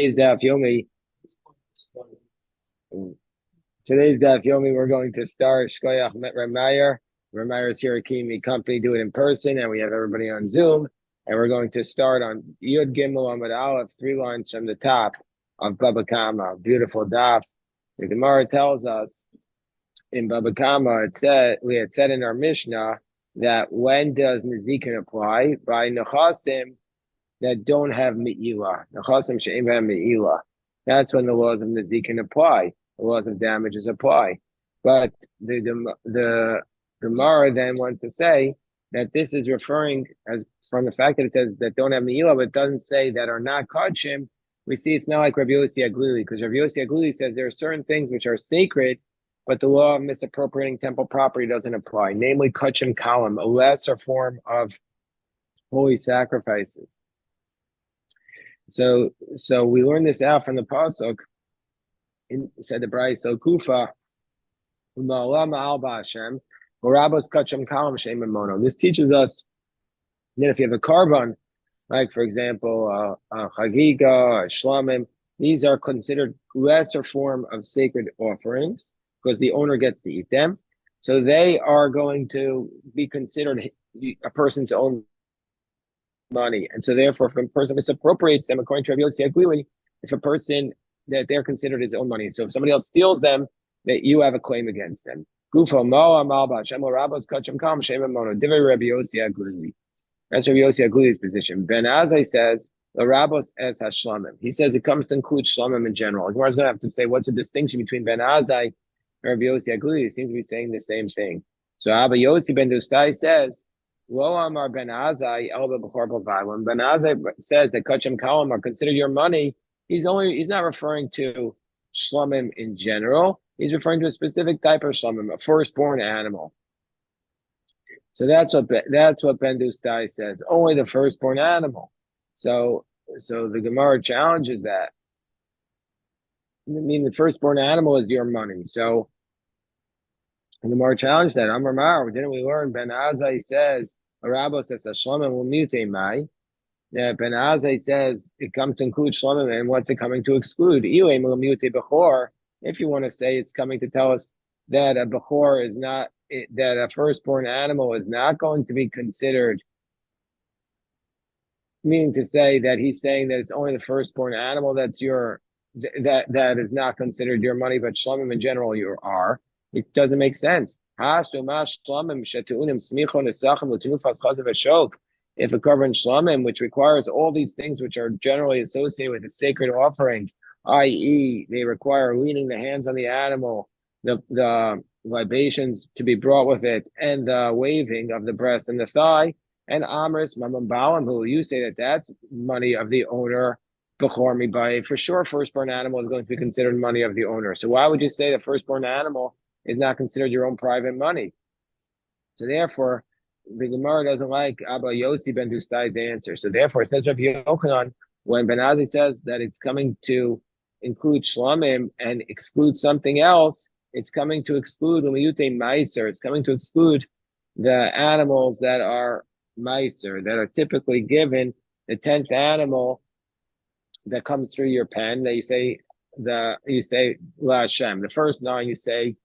Today's Daf Yomi. Today's Daf Yomi, we're going to start Shkoyach Met Remeyer. Remeyer is here at Kimi Company, do it in person, and we have everybody on Zoom. And we're going to start on Yud Gimel Amud Aleph, 3 lines from the top of Bava Kamma. Beautiful Daf. The Gemara tells us in Bava Kamma, we had said in our Mishnah that when does Nezikin apply? By Nechasim that don't have Me'ilah. Nechasim she'im have Me'ilah. That's when the laws of Nezikin apply. The laws of damages apply. But the Gemara then wants to say that this is referring as from the fact that it says that don't have Me'ilah, but it doesn't say that are not Kodshim. We see it's not like Rabbi Yossi Aglili, because Rabbi Yossi Aglili says there are certain things which are sacred, but the law of misappropriating temple property doesn't apply, namely Kodshim Kalam, a lesser form of holy sacrifices. So we learn this out from the pasuk. Said the Brayso, so Kufa, this teaches us that if you have a carbon, like for example, chagiga, shlamim, these are considered lesser form of sacred offerings because the owner gets to eat them. So they are going to be considered a person's own money. And so therefore, if a person misappropriates them, according to Rabbi Yossi Aglili, if a person that they're considered his own money. So if somebody else steals them, that you have a claim against them. Gufo moa malba shem rabos kacham kam shem mono divrei Rabbi Yossi Aglili. That's Rabbi Yossi Aglili's position. Ben Azai says the rabos es hashlamim. He says it comes to include shlamim in general. The Gemara is going to have to say what's the distinction between Ben Azai and Rabbi Yossi Aglili. He seems to be saying the same thing. So Abba Yossi ben Dustai says, Lo Amar Ben Azai Elba B'chor B'Vai. When Ben Azai says that kacham kalam are considered your money, he's not referring to shlamim in general. He's referring to a specific type of shlamim, a firstborn animal. So that's what Ben Dustai says. Only the firstborn animal. So the Gemara challenges that. I mean, the firstborn animal is your money. So the Gemara challenged that. Amar Mar, didn't we learn? Ben Azai says, Arabo says, shlamim will mute mai. Ben Azai says it comes to include shlamim, and what's it coming to exclude? If you want to say it's coming to tell us that a bechor is not, that a firstborn animal is not going to be considered, meaning to say that he's saying that it's only the firstborn animal that's that is not considered your money, but shlamim in general you are. It doesn't make sense. If a carbon shlamim, which requires all these things which are generally associated with a sacred offering, i.e., they require leaning the hands on the animal, the libations to be brought with it, and the waving of the breast and the thigh, and amris mamam balam, who you say that that's money of the owner, bechor mi bay. For sure, firstborn animal is going to be considered money of the owner. So why would you say the firstborn animal is not considered your own private money? So therefore, the Gemara doesn't like Abba Yossi ben Dustai's answer. So therefore, says Rabbi Yochanan, when Ben Azai says that it's coming to include shlamim and exclude something else, it's coming to exclude umiyute meiser. It's coming to exclude the animals that are meiser, that are typically given. The 10th animal that comes through your pen, that you say La Hashem. The first 9 you say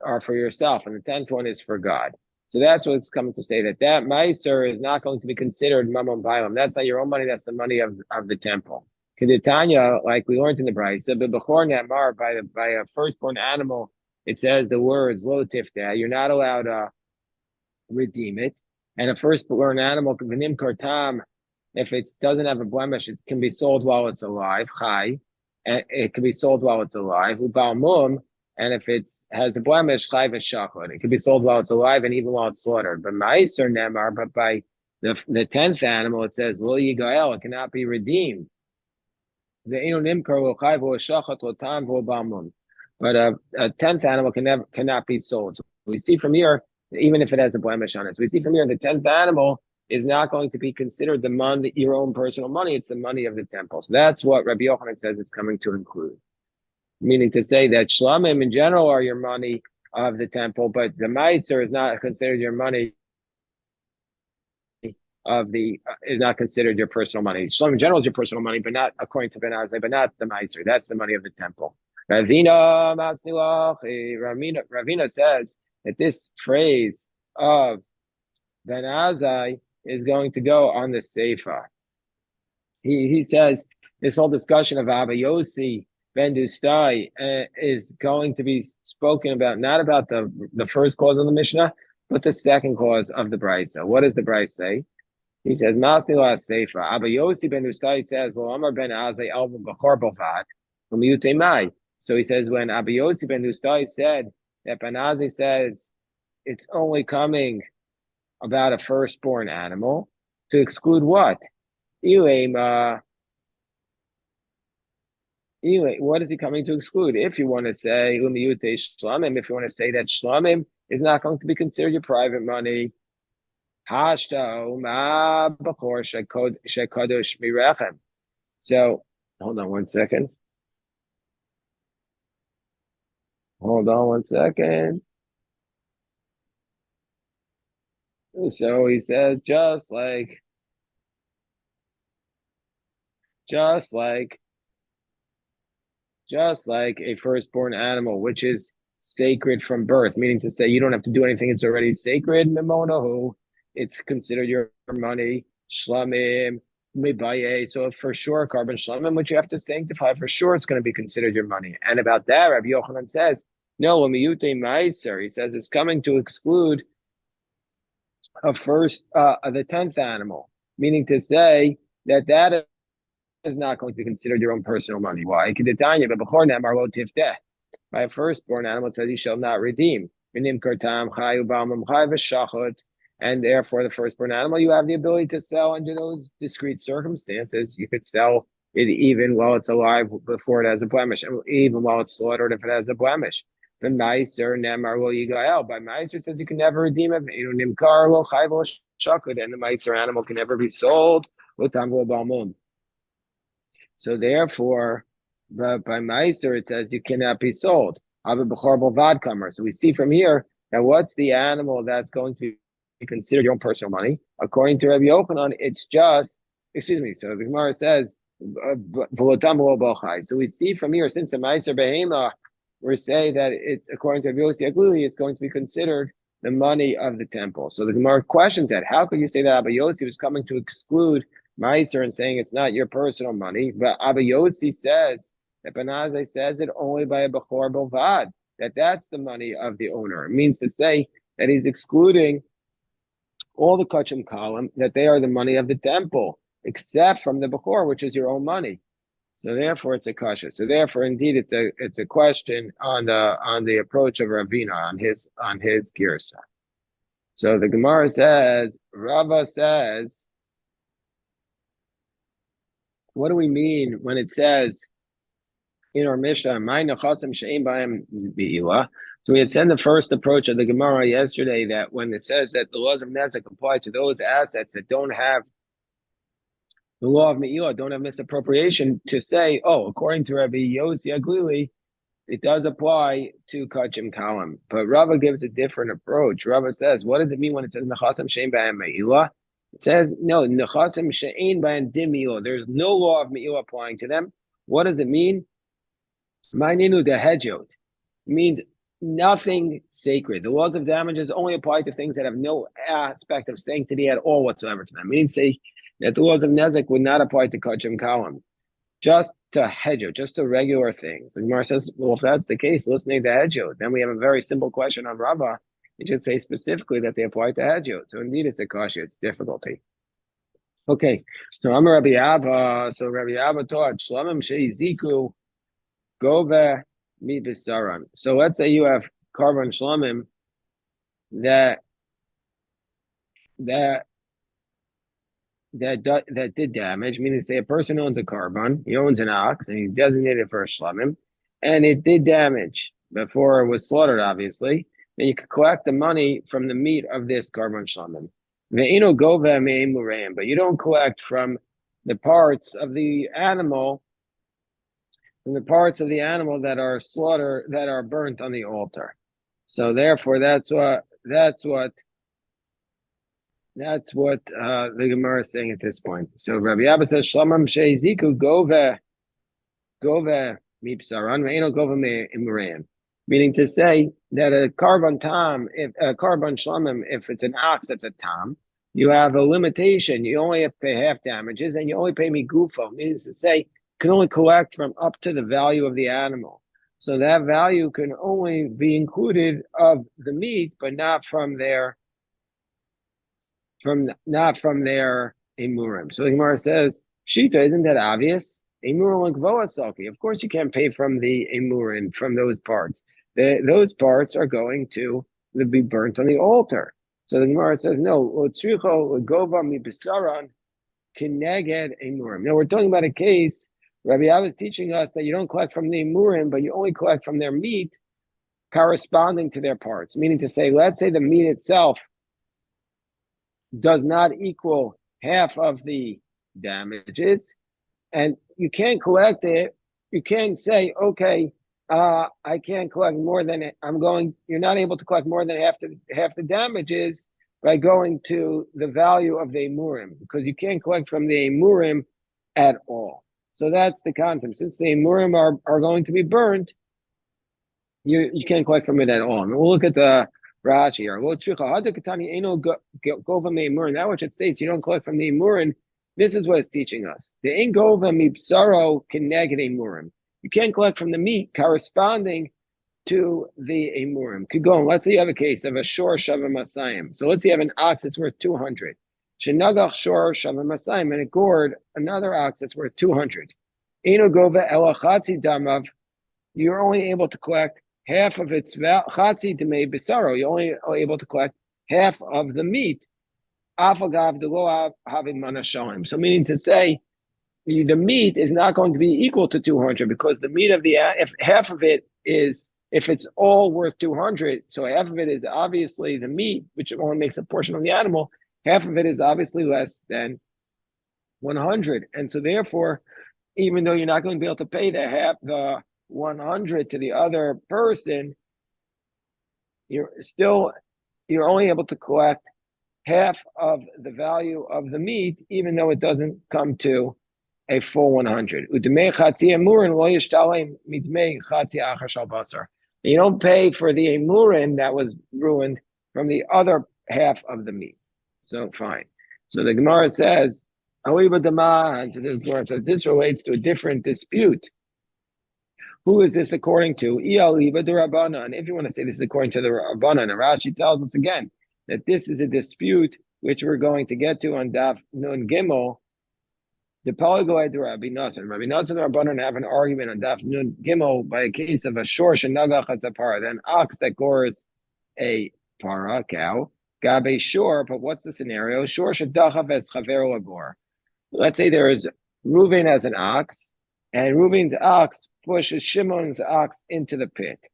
are for yourself, and the 10th one is for God. So that's what it's coming to say, that meiser is not going to be considered mamon bailam. That's not your own money, that's the money of the temple. Keditanya, like we learned in the Brayso, b'bechor ne'amar, by a firstborn animal, it says the words lo tifteh, you're not allowed to redeem it. And a firstborn animal, v'nim kartam, if it doesn't have a blemish, it can be sold while it's alive, chai, and it can be sold while it's alive, u'balmum, and if it has a blemish, chai v'shachot, it can be sold while it's alive and even while it's slaughtered. But meiser nemar, but by the 10th animal, it says lo yigael, it cannot be redeemed. But a 10th animal cannot be sold. So we see from here, even if it has a blemish on it. So we see from here the 10th animal is not going to be considered the money, your own personal money. It's the money of the temple. So that's what Rabbi Yochanan says it's coming to include. Meaning to say that shlamim in general are your money of the temple, but the meiser is not considered your money of the is not considered your personal money. Shalom in general is your personal money, but not according to Ben Azai, but not the Meiser. That's the money of the temple. Ravina says that this phrase of Ben Azai is going to go on the Seifa. He says this whole discussion of Abba Yossi Ben Dustai is going to be spoken about, not about the first clause of the Mishnah, but the second clause of the Brisa. What does the Brisa say? He says, Masnila Seifa. Abba Yossi Ben Dustai says, Lo Amar Ben Azai Elva Bachor Bovat, Mai. So he says, when Abba Yossi Ben Dustai said that Ben Azai says it's only coming about a firstborn animal, to exclude what? What is he coming to exclude? If you want to say shlamim, if you want to say that shlamim is not going to be considered your private money, so hold on one second. So he says, just like a firstborn animal, which is sacred from birth, meaning to say you don't have to do anything; it's already sacred. Mimonahu, it's considered your money. Shlamim, mibaye. So for sure, carbon shlamim, which you have to sanctify, for sure, it's going to be considered your money. And about that, Rabbi Yochanan says, no, miyute meiser. He says it's coming to exclude the 10th animal, meaning to say that is not going to be considered your own personal money. Why? By a firstborn animal, it says you shall not redeem. And therefore, the firstborn animal, you have the ability to sell under those discrete circumstances. You could sell it even while it's alive before it has a blemish, and even while it's slaughtered if it has a blemish. The Meiser Nemar will Yigael. By Meiser, it says you can never redeem it. And the Meiser animal can never be sold. So therefore, by Meiser, it says you cannot be sold. Bava Kamma. So we see from here that what's the animal that's going to be considered your own personal money? According to Rabbi Yochanan, it's just, so the Gemara says, so we see from here, since a Meiser Behema, we say that it's, according to Rabbi Yossi Aglili, it's going to be considered the money of the temple. So the Gemara questions that. How could you say that Abba Yossi was coming to exclude Meiser and saying it's not your personal money? But Abba Yossi says that Ben Azai says it only by a Bechor Bovad, that's the money of the owner. It means to say that he's excluding all the Kachim column, that they are the money of the temple, except from the Bechor, which is your own money. So therefore, it's a kasha. So therefore, indeed, it's a question on the approach of Ravina on his girsa. So the Gemara says, Rava says, what do we mean when it says in our Mishnah, "My nechasim she'ein b'hem be'ilah"? So we had said the first approach of the Gemara yesterday that when it says that the laws of Nezek apply to those assets that don't have the law of Me'ilah, don't have misappropriation, to say, according to Rabbi Yossi Aglili, it does apply to Kachim Kalam. But Rava gives a different approach. Rava says, what does it mean when it says Nechasim Shein B'hem Me'ilah? It says, no, Nechasim Shein B'hem Dim Me'ilah. There's no law of Me'ilah applying to them. What does it mean? Ma'ninu dehejot. It means nothing sacred. The laws of damages only apply to things that have no aspect of sanctity at all whatsoever to them. Meaning, say, that the laws of Nezek would not apply to Kachim Kalam, just to Hedjot, just to regular things. And Gemara says, well, if that's the case, listening to Hedjot, then we have a very simple question on Rava. It should say specifically that they apply to Hedjot. So indeed, it's a kasha, it's difficulty. Okay, so I'm Rabbi Abba. So Rabbi Abba taught, Shlamim Sheiziku Gove Mi Bisaran. So let's say you have Karban Shlamim that did damage, meaning say a person owns a carbon, he owns an ox, and he designated it for a shlamim, and it did damage before it was slaughtered, obviously, then you could collect the money from the meat of this carbon shlamim. But you don't collect from the parts of the animal, that are slaughtered, that are burnt on the altar. So therefore, that's what That's what the Gemara is saying at this point. So Rabbi Abba says, Shlamam Sheiziku Gove Mipsaran Reino Gove Imran. Meaning to say that a carbon tam, if a carbon shlamim, if it's an ox that's a tam, you have a limitation. You only have to pay half damages and you only pay me gufo. Means to say, you can only collect from up to the value of the animal. So that value can only be included of the meat, but not from their emurim. So the Gemara says, Shita, isn't that obvious? Of course, you can't pay from the emurim, from those parts. Those parts are going to be burnt on the altar. So the Gemara says, no, kineged emurim. Now we're talking about a case. Rabbi Abba is teaching us that you don't collect from the emurim, but you only collect from their meat corresponding to their parts. Meaning to say, let's say the meat itself does not equal half of the damages, and you can't collect it. You can't say, okay, I can't collect more than it. You're not able to collect more than half the damages by going to the value of the emurim, because you can't collect from the emurim at all. So that's the concept. Since the emurim are going to be burned, you can't collect from it at all. And we'll look at the Rashi here. That which it states you don't collect from the emurim. This is what it's teaching us. The ingova mibsaro kineged emurim. You can't collect from the meat corresponding to the emurim. Could go on. Let's say you have a case of a shor shavim masayim. So let's say you have an ox that's worth 200. Shenagach shor shavim masayim, and it gored another ox that's worth 200. Eno gova elachatzi damav. You're only able to collect half of its chatzi demei bisaro. You're only able to collect half of the meat. Afagav delo having manashoim. So meaning to say, the meat is not going to be equal to 200, because the meat of if half of it is, if it's all worth 200, so half of it is obviously the meat, which only makes a portion of the animal. Half of it is obviously less than 100, and so therefore, even though you're not going to be able to pay the 100 to the other person, you're only able to collect half of the value of the meat, even though it doesn't come to a full 100. You don't pay for the emurin that was ruined from the other half of the meat. So fine. So the Gemara says, this relates to a different dispute. Who is this according to? And if you want to say this is according to the Rabbanan, Rashi tells us again that this is a dispute which we're going to get to on Daf Nun Gimel. The Polygoid to Rabbi Nassan. Rabbi Nassan and Rabbanan have an argument on Daf Nun Gimel by a case of a shorsh and nagach hatzapara, an ox that gores a para, cow, gabe shor, but what's the scenario? Shorsh dachav es chaver labor. Let's say there is Reuven as an ox, and Reuven's ox pushes Shimon's ox into the pit.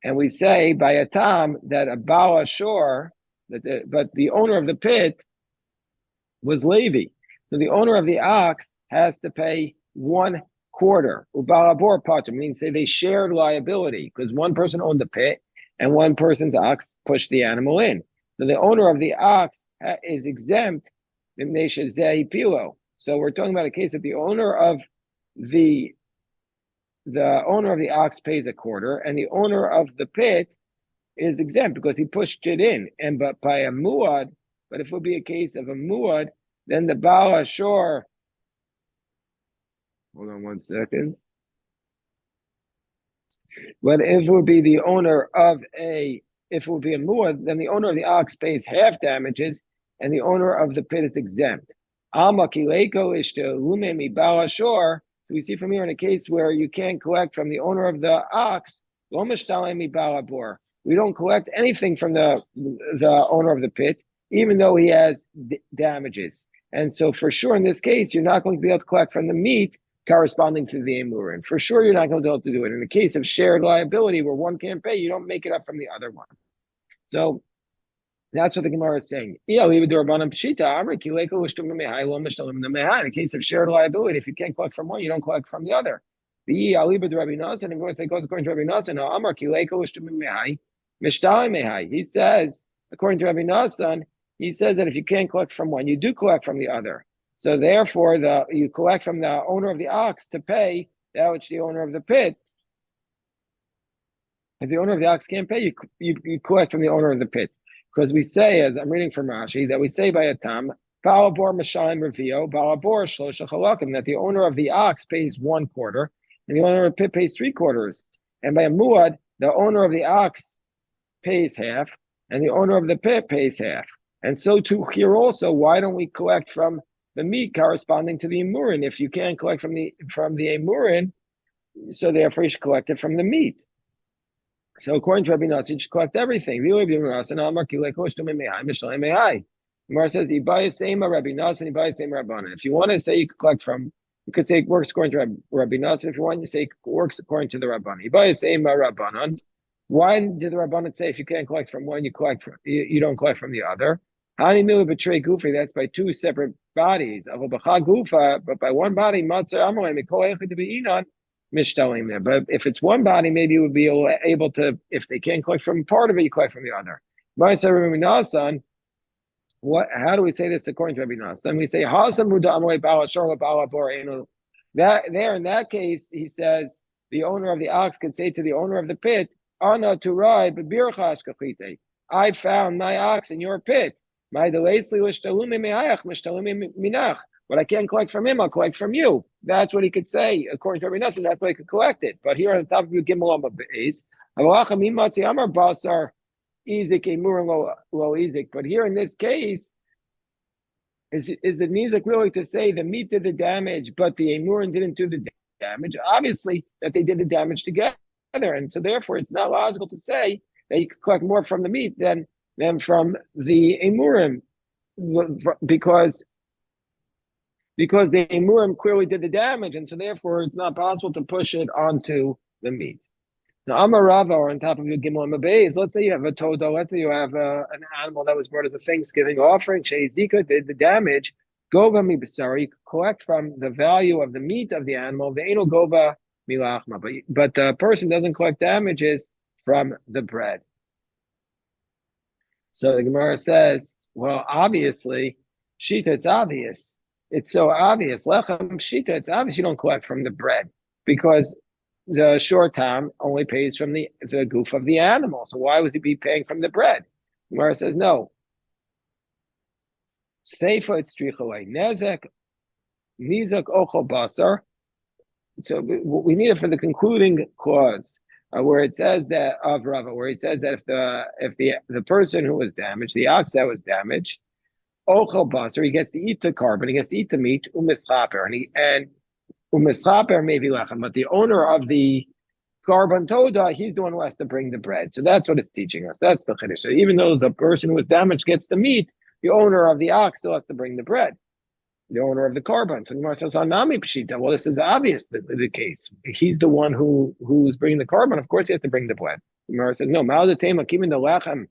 And we say by a tam that a Baal Ashur, but the owner of the pit was Levi. So the owner of the ox has to pay 1/4. Ubalabor pater, meaning say they shared liability because one person owned the pit and one person's ox pushed the animal in. So the owner of the ox is exempt. So we're talking about a case that the owner of the ox pays 1/4, and the owner of the pit is exempt because he pushed it in. But by a muad, but if it would be a case of a muad, then the Baal Ashur. Hold on 1 second. But if it would be the owner of if it would be a muad, then the owner of the ox pays half damages, and the owner of the pit is exempt. Alma kileko ishte lume mi Baal Ashur. So we see from here in a case where you can't collect from the owner of the ox, we don't collect anything from the owner of the pit, even though he has damages. And so for sure in this case, you're not going to be able to collect from the meat corresponding to the emurin. For sure, you're not going to be able to do it. In the case of shared liability, where one can't pay, you don't make it up from the other one. So that's what the Gemara is saying. In the case of shared liability, if you can't collect from one, you don't collect from the other. He says, according to Rabbi Nassan, he says that if you can't collect from one, you do collect from the other. So therefore, you collect from the owner of the ox to pay that which the owner of the pit. If the owner of the ox can't pay, you collect from the owner of the pit. Because we say, as I'm reading from Rashi, that we say by a tam, Balabor Mashalim Revio, Balabor Shlosha Chalakim, that the owner of the ox pays 1/4, and the owner of the pit pays 3/4. And by a muad, the owner of the ox pays half, and the owner of the pit pays half. And so too here also, why don't we collect from the meat corresponding to the emurin? If you can't collect from the emurin, so therefore you should collect it from the meat. So according to Rabbi Nassi, you should collect everything. The Gemara says, Rabbi Nassi, if you want to say you could collect from, you could say it works according to Rabbi Nassi. If you want to say it works according to the Rabbanan. Why did the Rabbanan say if you can't collect from one, you don't collect from the other? That's by two separate bodies. But by one body, but if it's one body, maybe you would be able to, if they can't collect from part of it, you collect from the other. How do we say this according to Rabbi Nassan? We say that there in that case, he says the owner of the ox could say to the owner of the pit, I found my ox in your pit. But I can't collect from him, I'll collect from you. That's what he could say, according to Rabbi Nassan, that's why he could collect it. But here on the top of your Gimel on base, but here in this case, is the Nizak really to say the meat did the damage, but the Emurin didn't do the damage? Obviously, that they did the damage together. And so therefore, it's not logical to say that you could collect more from the meat than from the Emurim, because the Emurim clearly did the damage, and so therefore it's not possible to push it onto the meat. Now, Amarava, or on top of your Gimel and Mabeis, let's say you have a Toda, let's say you have an animal that was brought as a Thanksgiving offering, Sheizika did the damage, Gova Mibasari, you could collect from the value of the meat of the animal, the Eno Gova Milachma, but the person doesn't collect damages from the bread. So the Gemara says, well, obviously, Shita, it's obvious. It's so obvious. Lechem Shita, it's obvious you don't collect from the bread because the short time only pays from the goof of the animal. So why was he be paying from the bread? Gemara says, no. Seifa it's trichalei. Nezek, nizak ochel basar. So we need it for the concluding clause. Where it says that of Rava, where he says that if the person who was damaged, the ox that was damaged, ochel basar, he gets to eat the carbon, he gets to eat the meat, umischaper, and umischaper maybe lechem, but the owner of the carbon toda, he's the one who has to bring the bread. So that's what it's teaching us. That's the chiddush. So even though the person who was damaged gets the meat, the owner of the ox still has to bring the bread. The owner of the carbon. So Gemara says, "Anami pshita." Well, this is obvious the case. He's the one who's bringing the carbon. Of course, he has to bring the bread. Gemara says, "No." Ma'adatema kimin the lechem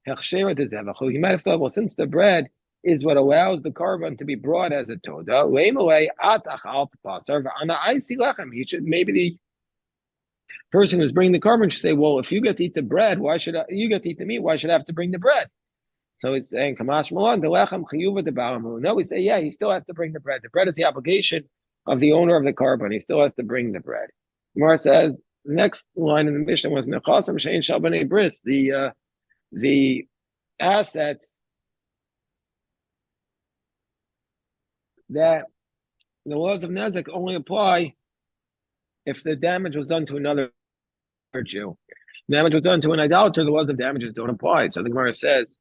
hechsheret zevachu. He might have thought, well, since the bread is what allows the carbon to be brought as a toda, leimalei at achal pasar v'ana aisi lechem. He should maybe the person who's bringing the carbon should say, well, if you get to eat the bread, why should you get to eat the meat? Why should I have to bring the bread? So it's saying, Kamash Malon, the lechem chiyuva de ba'amu. No, we say, yeah, he still has to bring the bread. The bread is the obligation of the owner of the carbon. He still has to bring the bread. Gemara says, the next line in the Mishnah was Nechasam Shein Shal B'nei Bris, the assets that the laws of Nezek only apply if the damage was done to another Jew. Damage was done to an idolater, the laws of damages don't apply. So the Gemara says,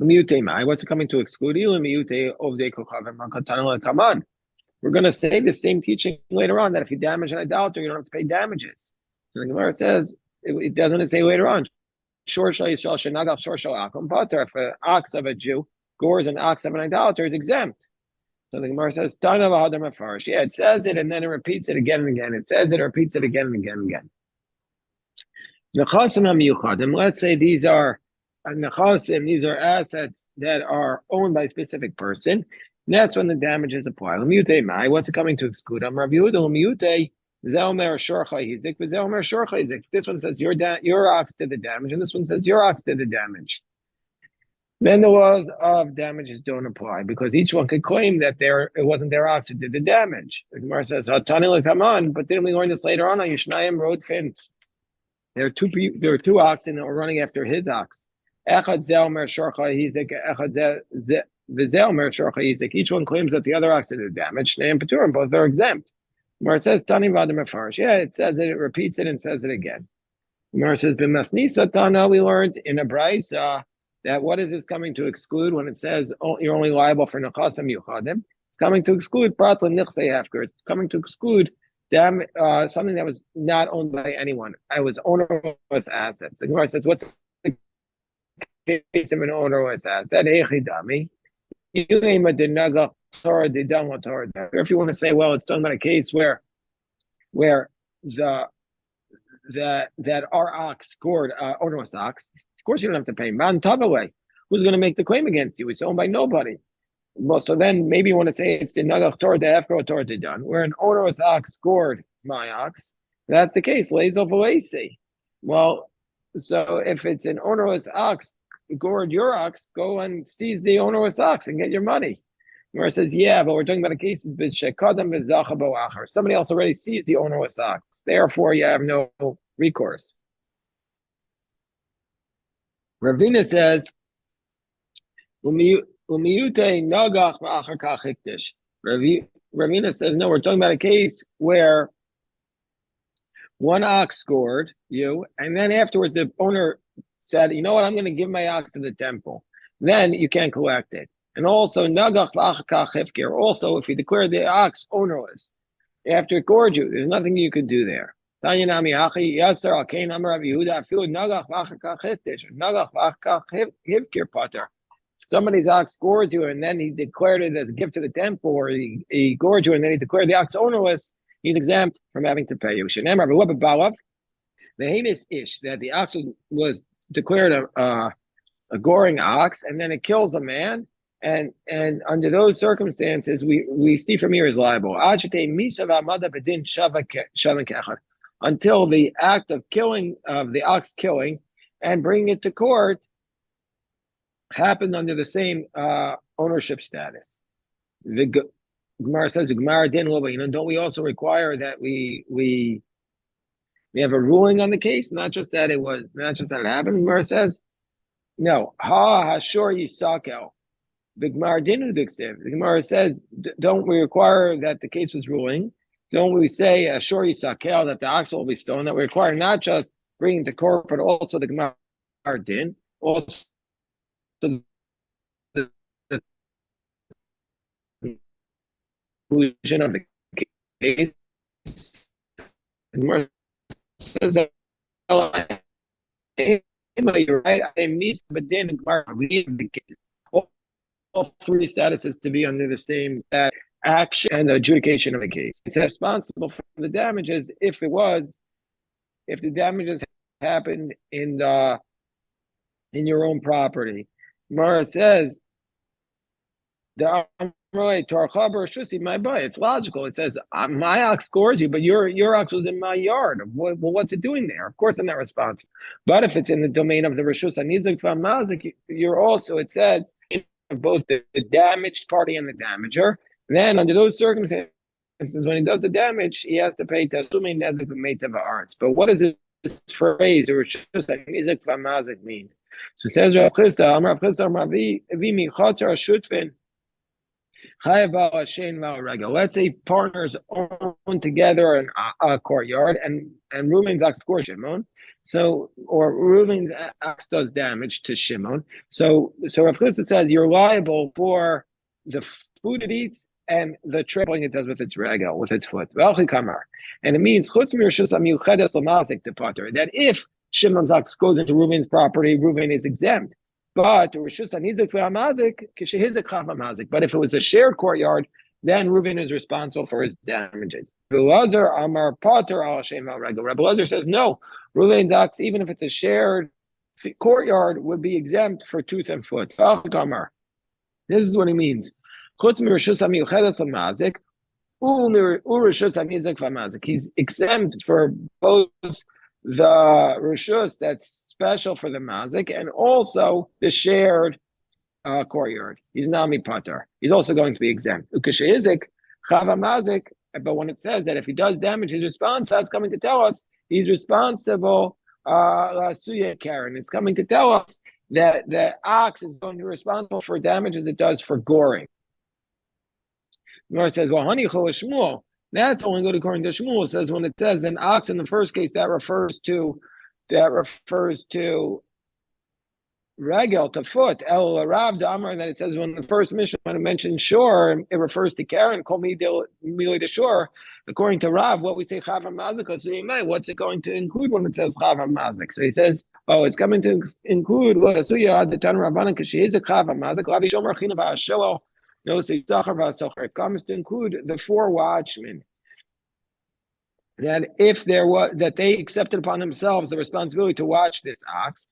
what's it coming to exclude? We're going to say the same teaching later on that if you damage an idolater, you don't have to pay damages. So the Gemara says, it doesn't say later on. If an ox of a Jew gores an ox of an idolater, is exempt. So the Gemara says, yeah, it says it and then it repeats it again and again. It says it, repeats it again and again and again. Let's say these are nechasim, these are assets that are owned by a specific person. That's when the damages apply. What's it coming to exclude? This one says your ox did the damage, and this one says your ox did the damage. then the laws of damages don't apply because each one could claim that it wasn't their ox who did the damage. The Gemara says, "Hatani come on," but didn't we learn this later on? Yishnayim wrote fin. There are two oxen that were running after his ox. Echad zelmer shorcha hizik, echad vizelmer shorcha hizik. Each one claims that the other ox did the damage. Shneim peturim, both are exempt. Gemara says, "Tani v'adam mefarish." Yeah, it says it, it repeats it, and says it again. Gemara says, "B'masnisa tana." We learned in a brayso that what is this coming to exclude when it says you're only liable for nechasam yuchadim? It's coming to exclude prat l'nichsei hefker. It's coming to exclude something that was not owned by anyone. I was ownerless assets. The Gemara says, "What's the case of an ownerless asset?" Echidami. Or if you want to say, well, it's talking about a case where the that our ox scored ownerless ox. Of course, you don't have to pay. Man Tavale, who's going to make the claim against you? It's owned by nobody. Well, so then maybe you want to say it's the nagach tor de efro tor de done, where an ownerless ox scored my ox. That's the case. Lezo v'leisi. Well, so if it's an ownerless ox scored your ox, go and seize the ownerless ox and get your money. Gemara says, yeah, but we're talking about a case of somebody else already seized the ownerless ox. Therefore, you have no recourse. Ravina says, Ravina says, no, we're talking about a case where one ox scored you, and then afterwards the owner said, you know what, I'm going to give my ox to the temple. Then you can't collect it. And also, also, if you declare the ox ownerless after it gored you, there's nothing you could do there. Somebody's ox scores you and then he declared it as a gift to the temple, or he gored you and then he declared the ox ownerless, he's exempt from having to pay you. The heinous ish that the ox was declared a goring ox and then it kills a man, and under those circumstances we see from here is liable until the act of killing, of the ox killing and bringing it to court, happened under the same ownership status. The Gemara says, don't we also require that we have a ruling on the case, not just that it happened? The Gemara says, no. Hashor yisakel. The Gemara says, don't we require that the case was ruling? Don't we say Hashor yisakel, that the ox will be stolen? That we require not just bringing to court, but also the Gemara din, also the conclusion of the case. The says, you're right. But then all three statuses to be under the same action and the adjudication of the case. It's responsible for the damages if the damages happened in your own property. Mara says, it's logical. It says, my ox scores you, but your ox was in my yard. Well, what's it doing there? Of course, I'm not responsible. But if it's in the domain of the Rishus HaNizek V'Mazik, you're also, it says, in both the damaged party and the damager. Then, under those circumstances, when he does the damage, he has to pay Tasumei Nezek V'Meitav Ha'aretz. But what does this phrase, Rishus HaNizek V'Mazik, mean? So it says, Rav Chisda, Amar Rav Chisda, Amar Vi Michatzar Shutfin, let's say partners own together a courtyard, and Reuven's ox scores Shimon. So, or Reuven's ox does damage to Shimon. So Rav Chisda says you're liable for the food it eats and the trampling it does with its regel, with its foot. And it means that if Shimon's ox goes into Reuven's property, Reuven is exempt. But but if it was a shared courtyard, then Reuven is responsible for his damages. Rabbi Elazar says no. Reuven's ox, even if it's a shared courtyard, would be exempt for tooth and foot. This is what he means. He's exempt for both the rishus that's special for the mazik and also the shared courtyard. He's nami patar. He's also going to be exempt. Ukashizik chava mazik. But when it says that if he does damage, his response, that's coming to tell us he's responsible. Suya Karen. It's coming to tell us that the ox is going to be responsible for damage as it does for goring. Gemara says, well, honey Shmuel. That's only good according to Shmuel. It says when it says an ox in the first case, that refers to regel, to foot. El Rav the Amar, that it says when the first mission, when it mentions shore, it refers to Karen, call me the shore. According to Rav, what we say Chava Mazik, so you might, what's it going to include when it says Chava Mazik? So he says, oh, it's coming to include the Tan Rabbanan, because she is a Chava Mazik. Lavi Shomer China Va'ashelo. No, so it comes to include the 4 watchmen. That if there was that they accepted upon themselves the responsibility to watch this ox,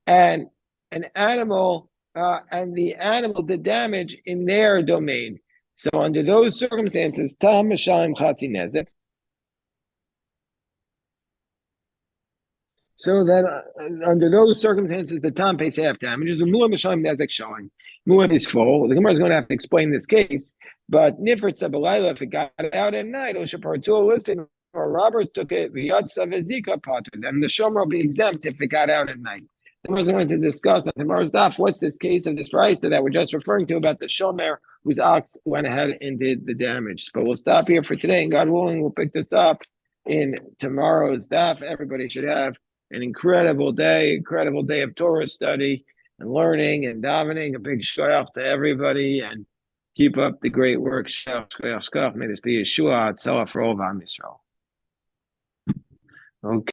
and an animal and the animal did damage in their domain. So under those circumstances, tam mishalim chatzi nezek. So that under those circumstances, the tam pays half damages. The mu'ah mishalim nezek showing. Mu'ah is full. The Gemara is going to have to explain this case. But nifrit sabalayla, if it got out at night, or shapartul listing, or robbers took it, v'yatsa v'zika pater, then the shomer will be exempt if it got out at night. The Gemara is going to discuss on tomorrow's daf what's this case of this rice that we're just referring to about the shomer whose ox went ahead and did the damage. But we'll stop here for today, and God willing, we'll pick this up in tomorrow's daf. Everybody should have an incredible day of Torah study and learning and davening. A big shayach to everybody, and keep up the great work. May this be Yeshua Tzala for all of Am Yisrael. Okay.